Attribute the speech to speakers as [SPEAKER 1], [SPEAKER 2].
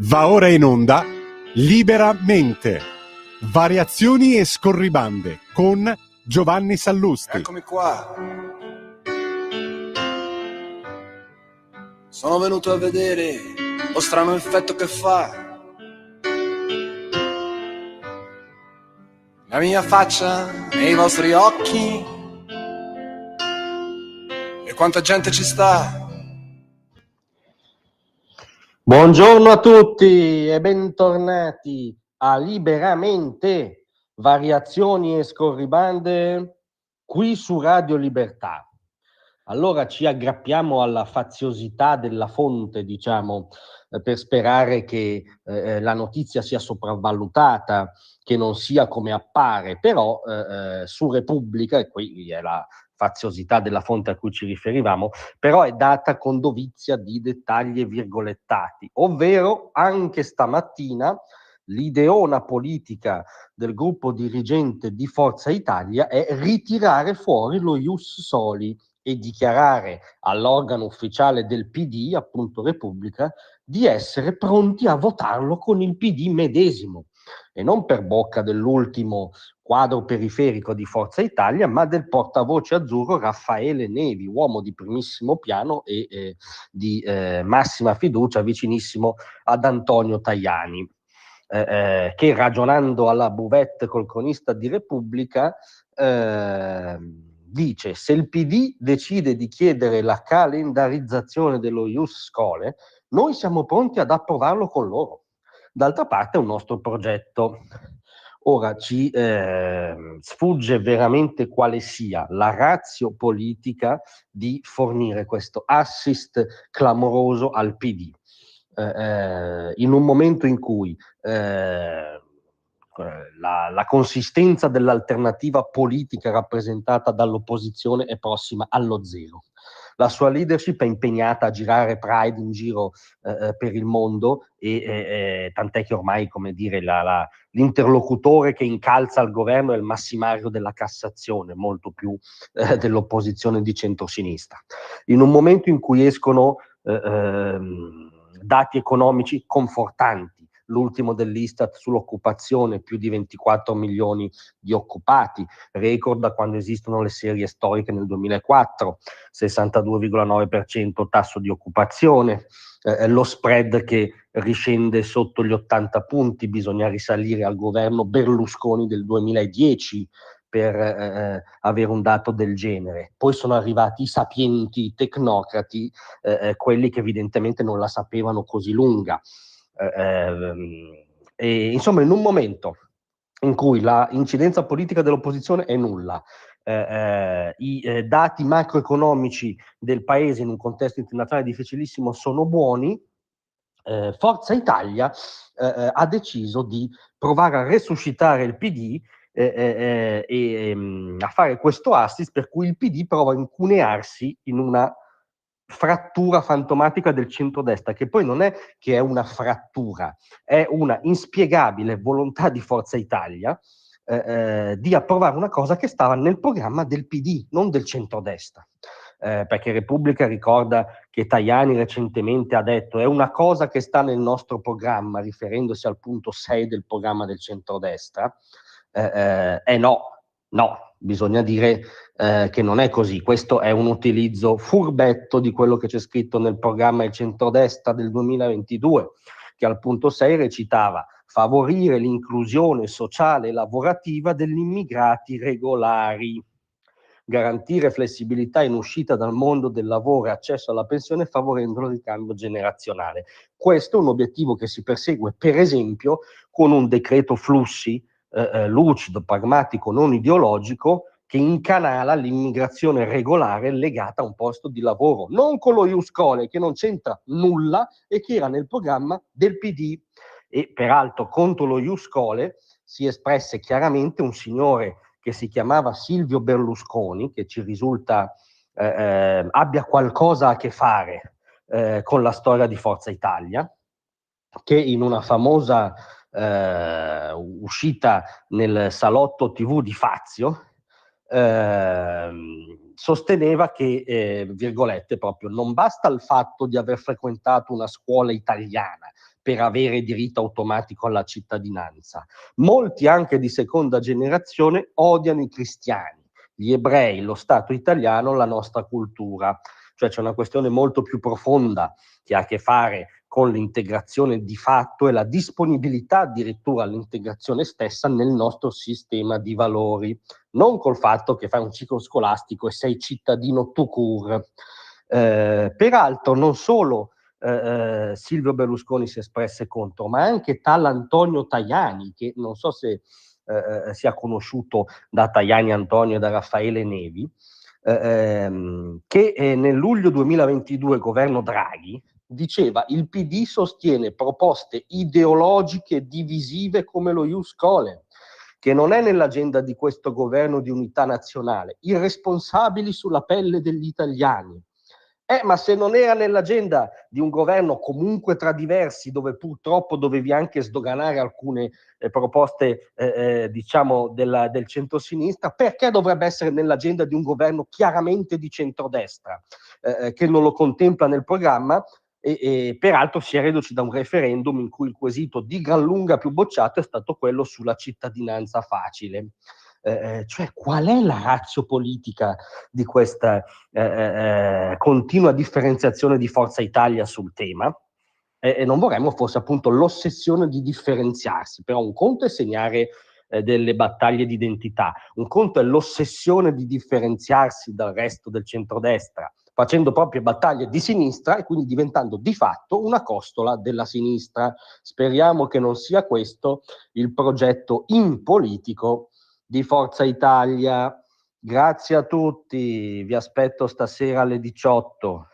[SPEAKER 1] Va ora in onda Liberamente, variazioni e scorribande con Giovanni Sallusti.
[SPEAKER 2] Eccomi qua. Sono venuto a vedere lo strano effetto che fa la mia faccia nei vostri occhi e quanta gente ci sta.
[SPEAKER 3] Buongiorno a tutti e bentornati a Liberamente, variazioni e scorribande qui su Radio Libertà. Allora ci aggrappiamo alla faziosità della fonte, diciamo, per sperare che la notizia sia sopravvalutata, che non sia come appare, però su Repubblica, e qui è la faziosità della fonte a cui ci riferivamo, però è data con dovizia di dettagli e virgolettati, ovvero anche stamattina l'ideona politica del gruppo dirigente di Forza Italia è ritirare fuori lo ius soli e dichiarare all'organo ufficiale del PD, appunto Repubblica, di essere pronti a votarlo con il PD medesimo, e non per bocca dell'ultimo quadro periferico di Forza Italia, ma del portavoce azzurro Raffaele Nevi, uomo di primissimo piano e di massima fiducia, vicinissimo ad Antonio Tajani, che ragionando alla buvette col cronista di Repubblica dice: se il PD decide di chiedere la calendarizzazione dello ius scholae, noi siamo pronti ad approvarlo con loro. D'altra parte è un nostro progetto. Ora ci sfugge veramente quale sia la ratio politica di fornire questo assist clamoroso al PD. In un momento in cui la consistenza dell'alternativa politica rappresentata dall'opposizione è prossima allo zero. La sua leadership è impegnata a girare Pride in giro per il mondo e tant'è che ormai, come dire, l'interlocutore che incalza il governo è il massimario della Cassazione, molto più dell'opposizione di centrosinistra. In un momento in cui escono dati economici confortanti, l'ultimo dell'Istat sull'occupazione, più di 24 milioni di occupati, record da quando esistono le serie storiche nel 2004, 62,9% tasso di occupazione, lo spread che riscende sotto gli 80 punti, bisogna risalire al governo Berlusconi del 2010 per avere un dato del genere. Poi sono arrivati i sapienti tecnocrati, quelli che evidentemente non la sapevano così lunga. E insomma, in un momento in cui la incidenza politica dell'opposizione è nulla, i dati macroeconomici del paese in un contesto internazionale difficilissimo sono buoni, Forza Italia ha deciso di provare a resuscitare il PD a fare questo assist per cui il PD prova a incunearsi in una frattura fantomatica del centrodestra, che poi non è che è una frattura, è una inspiegabile volontà di Forza Italia di approvare una cosa che stava nel programma del PD, non del centrodestra. Perché Repubblica ricorda che Tajani recentemente ha detto è una cosa che sta nel nostro programma, riferendosi al punto 6 del programma del centrodestra. No, bisogna dire che non è così. Questo è un utilizzo furbetto di quello che c'è scritto nel programma del centrodestra del 2022, che al punto 6 recitava: favorire l'inclusione sociale e lavorativa degli immigrati regolari, garantire flessibilità in uscita dal mondo del lavoro e accesso alla pensione favorendo il ricambio generazionale. Questo è un obiettivo che si persegue, per esempio, con un decreto flussi lucido, pragmatico, non ideologico, che incanala l'immigrazione regolare legata a un posto di lavoro, non con lo ius scholae, che non c'entra nulla e che era nel programma del PD. E peraltro contro lo ius scholae si espresse chiaramente un signore che si chiamava Silvio Berlusconi, che ci risulta abbia qualcosa a che fare con la storia di Forza Italia, che in una famosa uscita nel salotto TV di Fazio sosteneva che, virgolette proprio, non basta il fatto di aver frequentato una scuola italiana, per avere diritto automatico alla cittadinanza. Molti anche di seconda generazione odiano i cristiani, gli ebrei, lo Stato italiano, la nostra cultura. Cioè c'è una questione molto più profonda che ha a che fare con l'integrazione di fatto e la disponibilità addirittura all'integrazione stessa nel nostro sistema di valori, non col fatto che fai un ciclo scolastico e sei cittadino tout court. Peraltro non solo Silvio Berlusconi si espresse contro, ma anche tal Antonio Tajani, che non so se sia conosciuto da Tajani Antonio e da Raffaele Nevi, che nel luglio 2022, governo Draghi, diceva: il PD sostiene proposte ideologiche divisive come lo Ius Scholae, che non è nell'agenda di questo governo di unità nazionale, irresponsabili sulla pelle degli italiani. Ma se non era nell'agenda di un governo comunque tra diversi, dove purtroppo dovevi anche sdoganare alcune proposte diciamo del centrosinistra, perché dovrebbe essere nell'agenda di un governo chiaramente di centrodestra che non lo contempla nel programma? E peraltro si è reduci da un referendum in cui il quesito di gran lunga più bocciato è stato quello sulla cittadinanza facile. Cioè, qual è la ratio politica di questa continua differenziazione di Forza Italia sul tema? E non vorremmo fosse appunto l'ossessione di differenziarsi, però un conto è segnare delle battaglie di identità, un conto è l'ossessione di differenziarsi dal resto del centrodestra, facendo proprie battaglie di sinistra e quindi diventando di fatto una costola della sinistra. Speriamo che non sia questo il progetto impolitico di Forza Italia. Grazie a tutti, vi aspetto stasera alle 18.